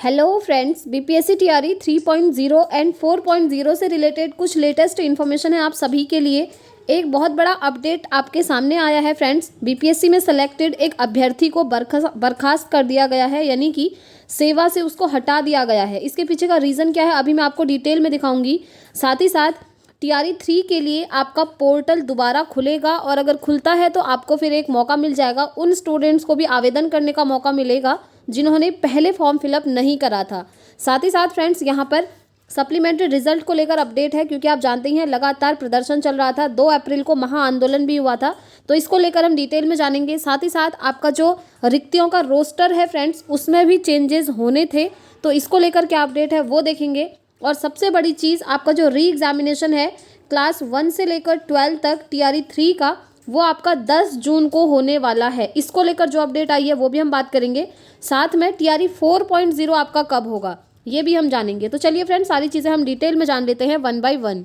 Hello friends, BPSC TRE 3.0 and 4.0 से related कुछ latest information है आप सभी के लिए। एक बहुत बड़ा अपडेट आपके सामने आया है फ्रेंड्स। बीपीएससी में सेलेक्टेड एक अभ्यर्थी को बर्खास्त कर दिया गया है, यानी कि सेवा से उसको हटा दिया गया है। इसके पीछे का रीज़न क्या है अभी मैं आपको डिटेल में दिखाऊंगी। साथ ही साथ टीआरई 3 के लिए आपका पोर्टल दोबारा खुलेगा और अगर खुलता है तो आपको फिर एक मौका मिल जाएगा। उन स्टूडेंट्स को भी आवेदन करने का मौका मिलेगा जिन्होंने पहले फॉर्म फिलअप नहीं करा था। साथ ही साथ फ्रेंड्स यहाँ पर सप्लीमेंट्री रिजल्ट को लेकर अपडेट है, क्योंकि आप जानते ही हैं लगातार प्रदर्शन चल रहा था। 2 अप्रैल को महाआंदोलन भी हुआ था, तो इसको लेकर हम डिटेल में जानेंगे। साथ ही साथ आपका जो रिक्तियों का रोस्टर है फ्रेंड्स, उसमें भी चेंजेस होने थे, तो इसको लेकर क्या अपडेट है वो देखेंगे। और सबसे बड़ी चीज़, आपका जो री एग्जामिनेशन है क्लास 1 से लेकर 12 तक टीआरई 3 का, वो आपका 10 जून को होने वाला है। इसको लेकर जो अपडेट आई है वो भी हम बात करेंगे। साथ में टीआरई 4.0 आपका कब होगा ये भी हम जानेंगे। तो चलिए फ्रेंड्स, सारी चीज़ें हम डिटेल में जान लेते हैं वन बाय वन।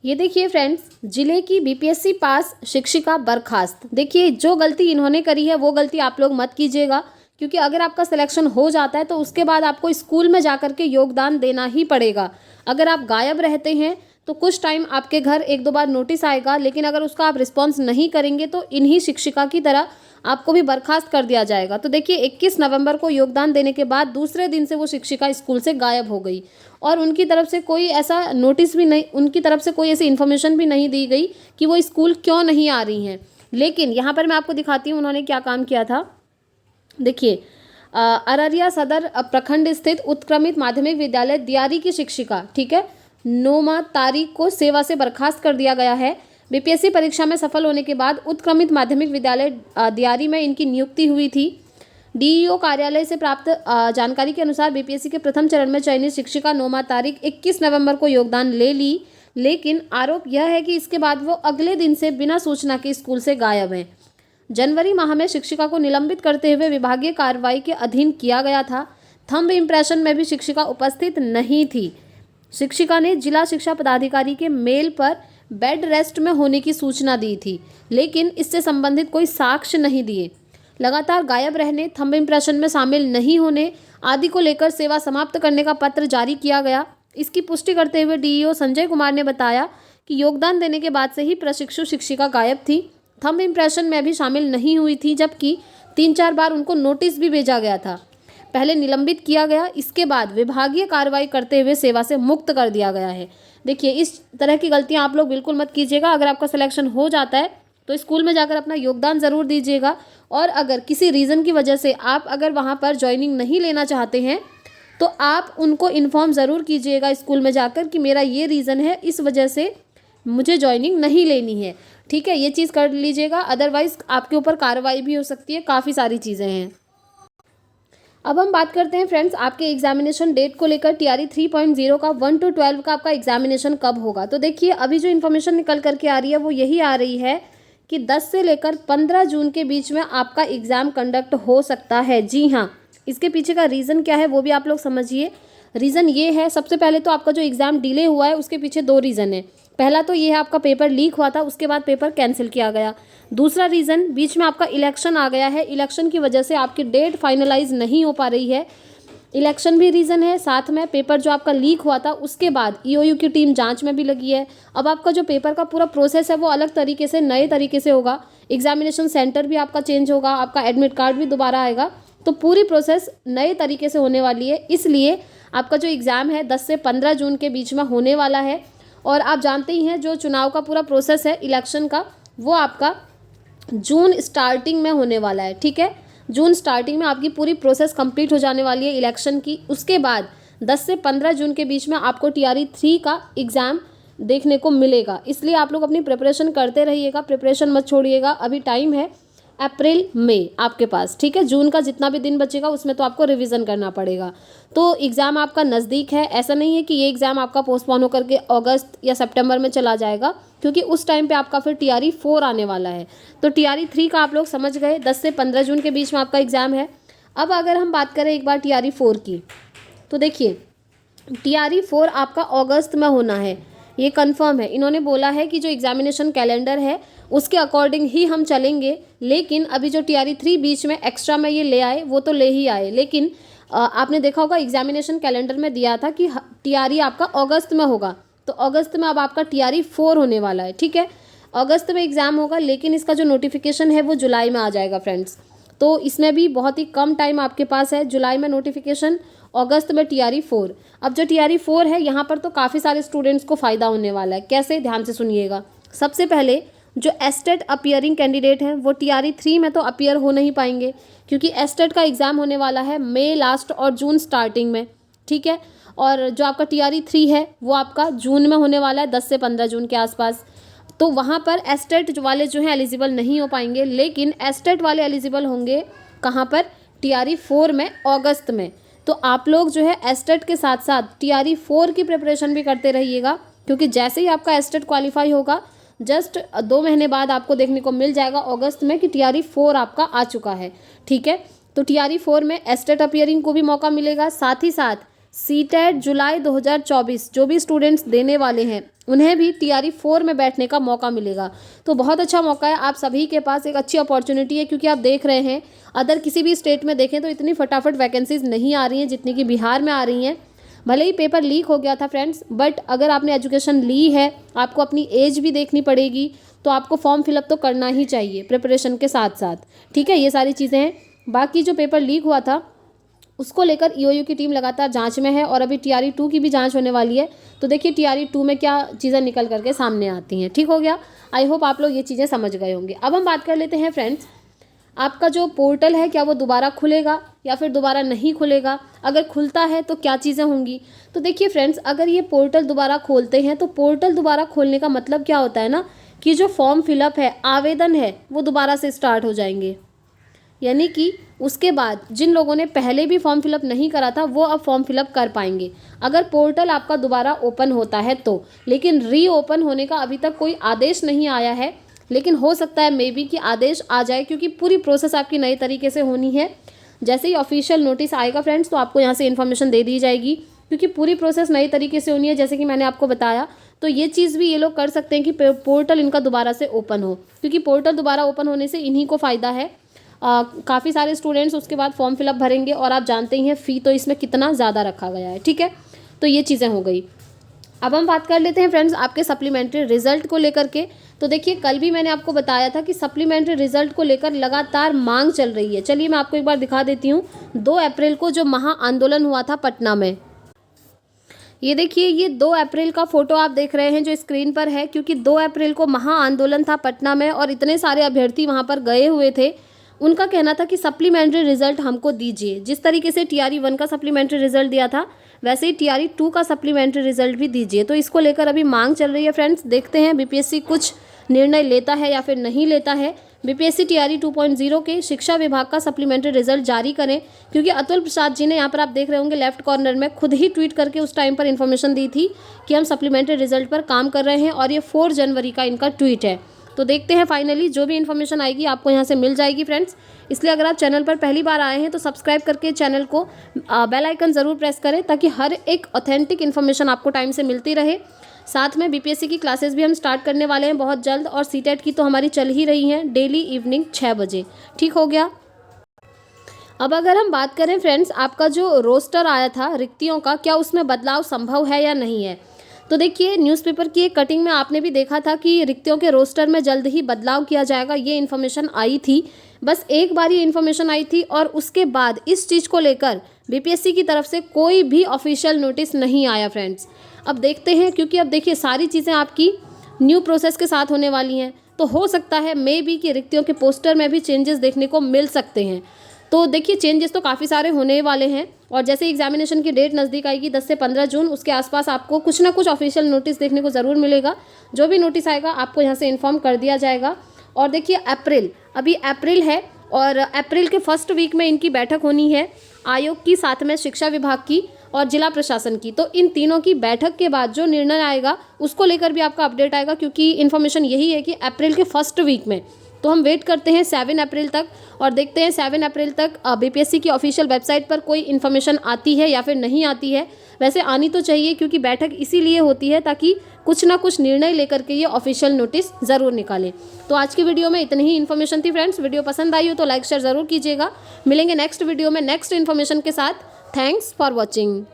ये देखिए फ्रेंड्स, जिले की बीपीएससी पास शिक्षिका बर्खास्त। देखिए, जो गलती इन्होंने करी है वो गलती आप लोग मत कीजिएगा, क्योंकि अगर आपका सिलेक्शन हो जाता है तो उसके बाद आपको स्कूल में जाकर के योगदान देना ही पड़ेगा। अगर आप गायब रहते हैं तो कुछ टाइम आपके घर 1-2 बार नोटिस आएगा, लेकिन अगर उसका आप रिस्पॉन्स नहीं करेंगे तो इन्हीं शिक्षिका की तरह आपको भी बर्खास्त कर दिया जाएगा। तो देखिए, 21 नवंबर को योगदान देने के बाद दूसरे दिन से वो शिक्षिका स्कूल से गायब हो गई और उनकी तरफ से कोई ऐसा नोटिस भी नहीं, उनकी तरफ से कोई ऐसी इन्फॉर्मेशन भी नहीं दी गई कि वो स्कूल क्यों नहीं आ रही हैं। लेकिन यहाँ पर मैं आपको दिखाती हूँ उन्होंने क्या काम किया था। देखिए, अररिया सदर प्रखंड स्थित उत्क्रमित माध्यमिक विद्यालय दियारी की शिक्षिका, ठीक है, 9 तारीख को सेवा से बर्खास्त कर दिया गया है। बीपीएससी परीक्षा में सफल होने के बाद उत्क्रमित माध्यमिक विद्यालय दियारी में इनकी नियुक्ति हुई थी। डीईओ कार्यालय से प्राप्त जानकारी के अनुसार बीपीएससी के प्रथम चरण में चयनित शिक्षिका 9 तारीख 21 नवंबर को योगदान ले ली, लेकिन आरोप यह है कि इसके बाद वो अगले दिन से बिना सूचना के स्कूल से गायब हैं। जनवरी माह में शिक्षिका को निलंबित करते हुए विभागीय कार्रवाई के अधीन किया गया था। थंब इम्प्रेशन में भी शिक्षिका उपस्थित नहीं थी। शिक्षिका ने जिला शिक्षा पदाधिकारी के मेल पर बेड रेस्ट में होने की सूचना दी थी, लेकिन इससे संबंधित कोई साक्ष्य नहीं दिए। लगातार गायब रहने, थंब इम्प्रेशन में शामिल नहीं होने आदि को लेकर सेवा समाप्त करने का पत्र जारी किया गया। इसकी पुष्टि करते हुए डीईओ संजय कुमार ने बताया कि योगदान देने के बाद से ही प्रशिक्षु शिक्षिका गायब थी। थंब इम्प्रेशन में भी शामिल नहीं हुई थी, जबकि 3-4 बार उनको नोटिस भी भेजा गया था। पहले निलंबित किया गया, इसके बाद विभागीय कार्रवाई करते हुए सेवा से मुक्त कर दिया गया है। देखिए, इस तरह की गलतियां आप लोग बिल्कुल मत कीजिएगा। अगर आपका सिलेक्शन हो जाता है तो स्कूल में जाकर अपना योगदान ज़रूर दीजिएगा, और अगर किसी रीज़न की वजह से आप अगर वहाँ पर ज्वाइनिंग नहीं लेना चाहते हैं तो आप उनको इन्फॉर्म ज़रूर कीजिएगा स्कूल में जाकर कि मेरा ये रीज़न है, इस वजह से मुझे ज्वाइनिंग नहीं लेनी है। ठीक है, ये चीज़ कर लीजिएगा, अदरवाइज़ आपके ऊपर कार्रवाई भी हो सकती है। काफ़ी सारी चीज़ें हैं। अब हम बात करते हैं फ्रेंड्स आपके एग्जामिनेशन डेट को लेकर। टीआरई 3.0 का 1 to 12 का आपका एग्जामिनेशन कब होगा। तो देखिए, अभी जो इन्फॉर्मेशन निकल करके आ रही है वो यही आ रही है कि 10 से लेकर 15 जून के बीच में आपका एग्ज़ाम कंडक्ट हो सकता है। जी हाँ, इसके पीछे का रीज़न क्या है वो भी आप लोग समझिए। रीज़न ये है, सबसे पहले तो आपका जो एग्ज़ाम डिले हुआ है उसके पीछे 2 रीज़न है। पहला तो ये है, आपका पेपर लीक हुआ था, उसके बाद पेपर कैंसिल किया गया। दूसरा रीज़न, बीच में आपका इलेक्शन आ गया है, इलेक्शन की वजह से आपकी डेट फाइनलाइज नहीं हो पा रही है। इलेक्शन भी रीज़न है, साथ में पेपर जो आपका लीक हुआ था उसके बाद ईओयू की टीम जांच में भी लगी है। अब आपका जो पेपर का पूरा प्रोसेस है वो अलग तरीके से, नए तरीके से होगा। एग्जामिनेशन सेंटर भी आपका चेंज होगा, आपका एडमिट कार्ड भी दोबारा आएगा, तो पूरी प्रोसेस नए तरीके से होने वाली है। इसलिए आपका जो एग्ज़ाम है 10 से 15 जून के बीच में होने वाला है। और आप जानते ही हैं, जो चुनाव का पूरा प्रोसेस है इलेक्शन का, वो आपका जून स्टार्टिंग में होने वाला है। ठीक है, जून स्टार्टिंग में आपकी पूरी प्रोसेस कंप्लीट हो जाने वाली है इलेक्शन की। उसके बाद 10 से 15 जून के बीच में आपको टीआरई 3 का एग्ज़ाम देखने को मिलेगा। इसलिए आप लोग अपनी प्रिपरेशन करते रहिएगा, प्रिपरेशन मत छोड़िएगा। अभी टाइम है अप्रैल मई आपके पास। ठीक है, जून का जितना भी दिन बचेगा उसमें तो आपको रिवीजन करना पड़ेगा। तो एग्ज़ाम आपका नज़दीक है, ऐसा नहीं है कि ये एग्ज़ाम आपका पोस्टपोन होकर के अगस्त या सितंबर में चला जाएगा, क्योंकि उस टाइम पे आपका फिर टीआरई 4 आने वाला है। तो टीआरई 3 का आप लोग समझ गए, 10 से 15 जून के बीच में आपका एग्ज़ाम है। अब अगर हम बात करें एक बार टीआरई 4 की, तो देखिए, टीआरई 4 आपका अगस्त में होना है, ये कंफर्म है। इन्होंने बोला है कि जो एग्जामिनेशन कैलेंडर है उसके अकॉर्डिंग ही हम चलेंगे। लेकिन अभी जो टीआरई 3 बीच में एक्स्ट्रा में ये ले आए वो तो ले ही आए, लेकिन आपने देखा होगा एग्जामिनेशन कैलेंडर में दिया था कि टीआरई आपका अगस्त में होगा, तो अगस्त में अब आपका टीआरई 4 होने वाला है। ठीक है, अगस्त में एग्ज़ाम होगा, लेकिन इसका जो नोटिफिकेशन है वो जुलाई में आ जाएगा फ्रेंड्स। तो इसमें भी बहुत ही कम टाइम आपके पास है, जुलाई में नोटिफिकेशन, अगस्त में टीआरई 4। अब जो टीआरई 4 है यहाँ पर तो काफ़ी सारे स्टूडेंट्स को फ़ायदा होने वाला है। कैसे, ध्यान से सुनिएगा। सबसे पहले जो एस्टेट अपियरिंग कैंडिडेट हैं वो टीआरई 3 में तो अपियर हो नहीं पाएंगे, क्योंकि एस्टेट का एग्ज़ाम होने वाला है मई लास्ट और जून स्टार्टिंग में। ठीक है, और जो आपका टीआरई 3 है वो आपका जून में होने वाला है, 10 से 15 जून के आसपास। तो वहाँ पर एस्टेट वाले जो हैं एलिजिबल नहीं हो पाएंगे, लेकिन एस्टेट वाले एलिजिबल होंगे कहाँ पर, टीआरई 4 में, अगस्त में। तो आप लोग जो है एस्टेट के साथ साथ टीआरई 4 की प्रिपरेशन भी करते रहिएगा, क्योंकि जैसे ही आपका एस्टेट क्वालिफाई होगा जस्ट 2 महीने बाद आपको देखने को मिल जाएगा अगस्त में कि टीआरई 4 आपका आ चुका है। ठीक है, तो टीआरई 4 में एस्टेट अपियरिंग को भी मौका मिलेगा, साथ ही साथ सीटेट जुलाई 2024 जो भी स्टूडेंट्स देने वाले हैं उन्हें भी टीआरई 4 में बैठने का मौका मिलेगा। तो बहुत अच्छा मौका है, आप सभी के पास एक अच्छी अपॉर्चुनिटी है, क्योंकि आप देख रहे हैं अदर किसी भी स्टेट में देखें तो इतनी फटाफट वैकेंसीज नहीं आ रही हैं जितनी कि बिहार में आ रही हैं। भले ही पेपर लीक हो गया था फ्रेंड्स, बट अगर आपने एजुकेशन ली है, आपको अपनी एज भी देखनी पड़ेगी, तो आपको फॉर्म फिलअप तो करना ही चाहिए प्रिपरेशन के साथ साथ। ठीक है, ये सारी चीज़ें हैं। बाकी जो पेपर लीक हुआ था उसको लेकर ईओयू की टीम लगातार जांच में है, और अभी टीआरई 2 की भी जांच होने वाली है। तो देखिए टीआरई 2 में क्या चीज़ें निकल करके सामने आती हैं। ठीक हो गया, आई होप आप लोग ये चीज़ें समझ गए होंगे। अब हम बात कर लेते हैं फ्रेंड्स, आपका जो पोर्टल है क्या वो दोबारा खुलेगा या फिर दोबारा नहीं खुलेगा, अगर खुलता है तो क्या चीज़ें होंगी। तो देखिए फ्रेंड्स, अगर ये पोर्टल दोबारा खोलते हैं तो पोर्टल दोबारा खोलने का मतलब क्या होता है ना, कि जो फॉर्म फिलअप है, आवेदन है, वो दोबारा से स्टार्ट हो जाएंगे। यानी कि उसके बाद जिन लोगों ने पहले भी फॉर्म फिलअप नहीं करा था वो अब फॉर्म फिलअप कर पाएंगे, अगर पोर्टल आपका दोबारा ओपन होता है तो। लेकिन रीओपन होने का अभी तक कोई आदेश नहीं आया है, लेकिन हो सकता है मे बी कि आदेश आ जाए, क्योंकि पूरी प्रोसेस आपकी नए तरीके से होनी है। जैसे ही ऑफिशियल नोटिस आएगा फ्रेंड्स तो आपको यहाँ से इन्फॉर्मेशन दे दी जाएगी, क्योंकि पूरी प्रोसेस नए तरीके से होनी है, जैसे कि मैंने आपको बताया। तो ये चीज़ भी ये लोग कर सकते हैं कि पोर्टल इनका दोबारा से ओपन हो, क्योंकि पोर्टल दोबारा ओपन होने से इन्हीं को फ़ायदा है। काफ़ी सारे स्टूडेंट्स उसके बाद फॉर्म फिलअप भरेंगे, और आप जानते ही हैं फ़ी तो इसमें कितना ज़्यादा रखा गया है। ठीक है, तो ये चीज़ें हो गई। अब हम बात कर लेते हैं फ्रेंड्स आपके सप्लीमेंट्री रिजल्ट को लेकर के। तो देखिए कल भी मैंने आपको बताया था कि सप्लीमेंट्री रिजल्ट को लेकर लगातार मांग चल रही है। चलिए मैं आपको एक बार दिखा देती हूँ। 2 अप्रैल को जो महा आंदोलन हुआ था पटना में, ये देखिए, ये 2 अप्रैल का फोटो आप देख रहे हैं जो स्क्रीन पर है, क्योंकि 2 अप्रैल को महा आंदोलन था पटना में और इतने सारे अभ्यर्थी वहाँ पर गए हुए थे। उनका कहना था कि सप्लीमेंट्री रिजल्ट हमको दीजिए। जिस तरीके से टीआरई 1 का सप्लीमेंट्री रिजल्ट दिया था, वैसे ही टीआरई 2 का सप्लीमेंट्री रिजल्ट भी दीजिए। तो इसको लेकर अभी मांग चल रही है फ्रेंड्स। देखते हैं बीपीएससी कुछ निर्णय लेता है या फिर नहीं लेता है। बीपीएससी टीआरई 2.0 के शिक्षा विभाग का सप्लीमेंट्री रिजल्ट जारी करें, क्योंकि अतुल प्रसाद जी ने, यहाँ पर आप देख रहे होंगे लेफ्ट कॉर्नर में, खुद ही ट्वीट करके उस टाइम पर इन्फॉर्मेशन दी थी कि हम सप्लीमेंट्री रिजल्ट पर काम कर रहे हैं, और ये 4 जनवरी का इनका ट्वीट है। तो देखते हैं फाइनली जो भी इन्फॉर्मेशन आएगी आपको यहाँ से मिल जाएगी फ्रेंड्स। इसलिए अगर आप चैनल पर पहली बार आए हैं तो सब्सक्राइब करके चैनल को बेल आइकन ज़रूर प्रेस करें, ताकि हर एक ऑथेंटिक इन्फॉर्मेशन आपको टाइम से मिलती रहे। साथ में बीपीएससी की क्लासेस भी हम स्टार्ट करने वाले हैं बहुत जल्द, और सीटेट की तो हमारी चल ही रही हैं डेली इवनिंग 6 बजे। ठीक हो गया। अब अगर हम बात करें फ्रेंड्स, आपका जो रोस्टर आया था रिक्तियों का, क्या उसमें बदलाव संभव है या नहीं है। तो देखिए न्यूज़पेपर की एक कटिंग में आपने भी देखा था कि रिक्तियों के रोस्टर में जल्द ही बदलाव किया जाएगा, ये इन्फॉर्मेशन आई थी। बस एक बार ये इन्फॉर्मेशन आई थी, और उसके बाद इस चीज़ को लेकर बीपीएससी की तरफ से कोई भी ऑफिशियल नोटिस नहीं आया फ्रेंड्स। अब देखते हैं, क्योंकि अब देखिए सारी चीज़ें आपकी न्यू प्रोसेस के साथ होने वाली हैं, तो हो सकता है मे बी कि रिक्तियों के पोस्टर में भी चेंजेस देखने को मिल सकते हैं। तो देखिए चेंजेस तो काफ़ी सारे होने वाले हैं, और जैसे एग्जामिनेशन की डेट नज़दीक आएगी 10 से 15 जून, उसके आसपास आपको कुछ ना कुछ ऑफिशियल नोटिस देखने को ज़रूर मिलेगा। जो भी नोटिस आएगा आपको यहाँ से इन्फॉर्म कर दिया जाएगा। और देखिए अप्रैल, अभी अप्रैल है, और अप्रैल के फर्स्ट वीक में इनकी बैठक होनी है, आयोग की, साथ में शिक्षा विभाग की और जिला प्रशासन की। तो इन तीनों की बैठक के बाद जो निर्णय आएगा उसको लेकर भी आपका अपडेट आएगा, क्योंकि इन्फॉर्मेशन यही है कि अप्रैल के फर्स्ट वीक में। तो हम वेट करते हैं 7 अप्रैल तक, और देखते हैं 7 अप्रैल तक बीपीएससी की ऑफिशियल वेबसाइट पर कोई इन्फॉर्मेशन आती है या फिर नहीं आती है। वैसे आनी तो चाहिए, क्योंकि बैठक इसीलिए होती है ताकि कुछ ना कुछ निर्णय लेकर के ये ऑफिशियल नोटिस ज़रूर निकालें। तो आज की वीडियो में इतनी ही इन्फॉर्मेशन थी फ्रेंड्स। वीडियो पसंद आई हो तो लाइक शेयर ज़रूर कीजिएगा। मिलेंगे नेक्स्ट वीडियो में नेक्स्ट इन्फॉर्मेशन के साथ। Thanks for watching.